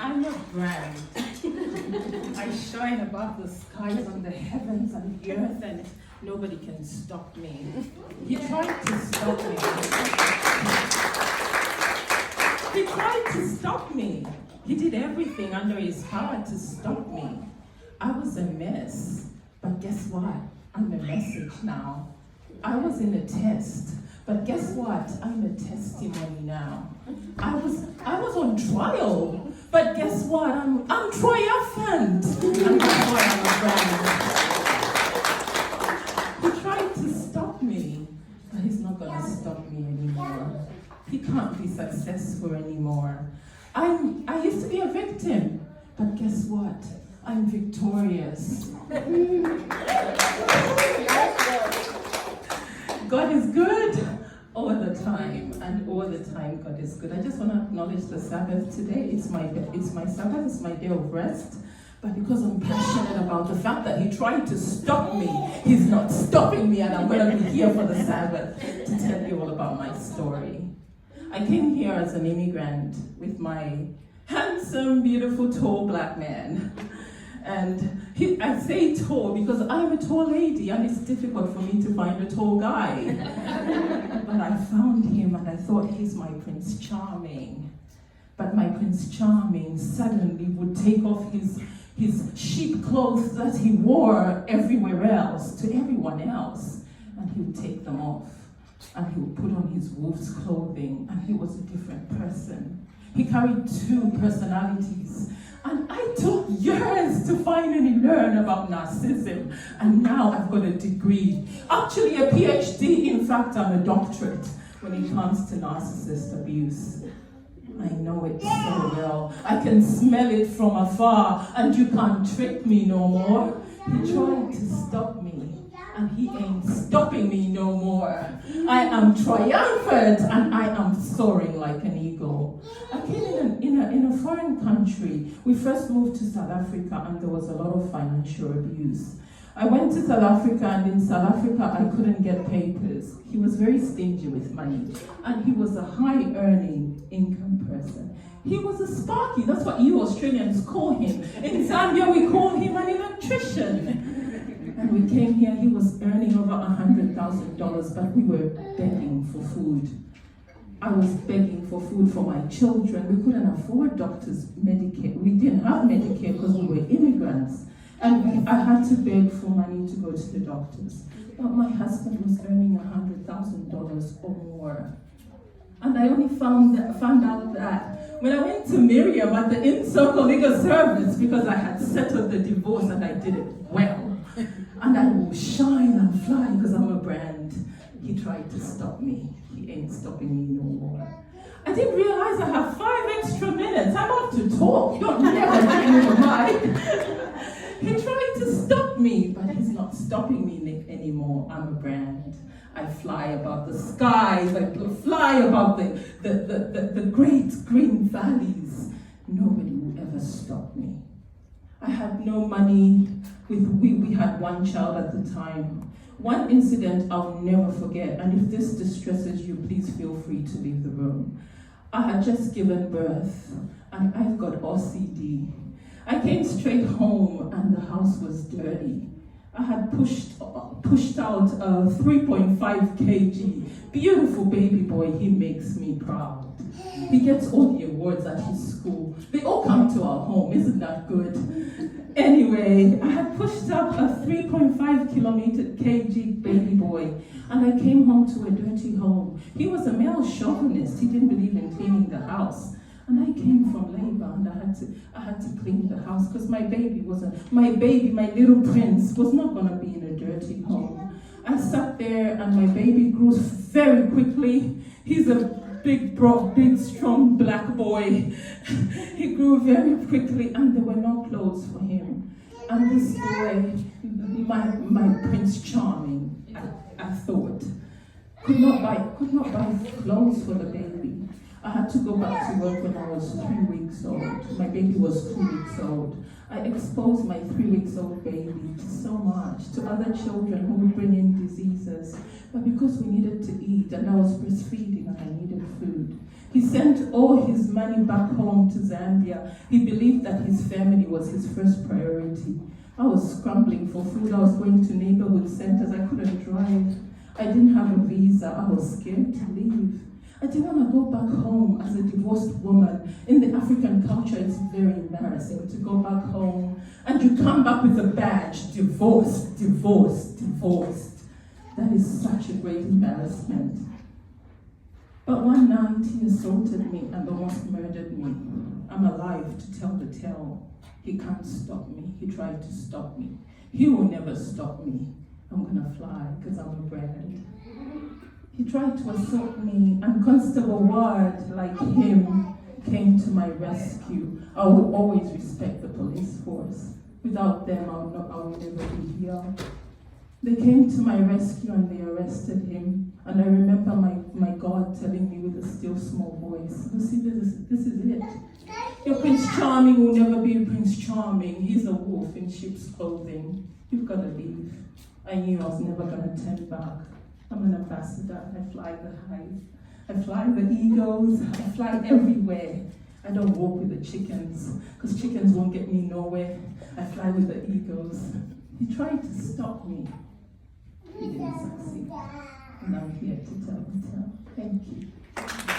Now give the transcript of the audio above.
I'm a brand. I shine above the skies and the heavens and the earth, and nobody can stop me. He tried to stop me. He tried to stop me. He did everything under his power to stop me. I was a mess, but guess what? I'm a message now. I was in a test, but guess what? I'm a testimony now. I was on trial, but guess what? I'm triumphant. And that's why I'm a brand. He tried to stop me, but he's not gonna stop me anymore. He can't be successful anymore. I used to be a victim, but guess what? I'm victorious. God is good all the time, and all the time God is good. I just want to acknowledge the Sabbath today. It's my Sabbath, it's my day of rest. But because I'm passionate about the fact that he tried to stop me, he's not stopping me, and I'm going to be here for the Sabbath to tell you all about my story. I came here as an immigrant with my handsome, beautiful, tall black man. And I say tall because I'm a tall lady and it's difficult for me to find a tall guy. But I found him and I thought he's my Prince Charming. But my Prince Charming suddenly would take off his sheep clothes that he wore everywhere else to everyone else. And he would take them off. And he would put on his wolf's clothing and he was a different person. He carried two personalities. And I took years to finally learn about narcissism, and now I've got a degree. Actually a PhD, in fact I'm a doctorate when it comes to narcissist abuse. I know it so well. I can smell it from afar, and you can't trick me no more. He tried to stop me, and he ain't stopping me no more. I am triumphant, and I am soaring like an eagle. I came in a foreign country. We first moved to South Africa, and there was a lot of financial abuse. I went to South Africa, and in South Africa, I couldn't get papers. He was very stingy with money, and he was a high-earning income person. He was a sparky, that's what you Australians call him. In Zambia, we call him an electrician. And we came here, he was earning over $100,000, but we were begging for food. I was begging for food for my children. We couldn't afford doctors' Medicare. We didn't have Medicare because we were immigrants. And I had to beg for money to go to the doctors. But my husband was earning $100,000 or more. And I only found out that when I went to Miriam at the in-circle legal service, because I had settled the divorce and I did it well. And I will shine and fly because I'm a brand. He tried to stop me. He ain't stopping me no more. I didn't realize I have 5 extra minutes. I'm about to talk. You're never getting the mic. He tried to stop me, but he's not stopping me anymore. I'm a brand. I fly above the skies. I fly above the great green valleys. Nobody will ever stop me. I had no money. We had one child at the time. One incident I'll never forget, and if this distresses you, please feel free to leave the room. I had just given birth, and I've got OCD. I came straight home, and the house was dirty. I had pushed out a 3.5 kg, beautiful baby boy. He makes me proud. He gets all the awards at his school. They all come to our home, isn't that good? Anyway, I had pushed up a 3.5 kg baby boy, and I came home to a dirty home. He was a male chauvinist. He didn't believe in cleaning the house. And I came from labor, and I had to clean the house because my little prince was not going to be in a dirty home. I sat there, and my baby grew very quickly. He's a big, broad, big, strong black boy. He grew very quickly, and there were no clothes for him. And this boy, my Prince Charming, I thought, could not buy clothes for the baby. I had to go back to work when I was 3 weeks old. My baby was 2 weeks old. I exposed my 3 weeks old baby to so much, to other children who would bring in diseases. But because we needed to eat, and I was breastfeeding and I needed food, he sent all his money back home to Zambia. He believed that his family was his first priority. I was scrambling for food. I was going to neighborhood centers. I couldn't drive. I didn't have a visa. I was scared to leave. I didn't want to go back home as a divorced woman. In the African culture, it's very embarrassing to go back home and you come back with a badge, divorced, divorced, divorced. That is such a great embarrassment. But one night he assaulted me and almost murdered me. I'm alive to tell the tale. He can't stop me. He tried to stop me. He will never stop me. I'm gonna fly because I'm a brand. He tried to assault me, and Constable Ward, like him, came to my rescue. I will always respect the police force. Without them, I will never be here. They came to my rescue and they arrested him. And I remember my God telling me with a still small voice, Lucy, this is it. Your Prince Charming will never be a Prince Charming. He's a wolf in sheep's clothing. You've got to leave. I knew I was never going to turn back. I'm an ambassador. I fly the hive. I fly the eagles. I fly everywhere. I don't walk with the chickens, because chickens won't get me nowhere. I fly with the eagles. He tried to stop me. He didn't succeed. And I'm here to tell the tale. Thank you.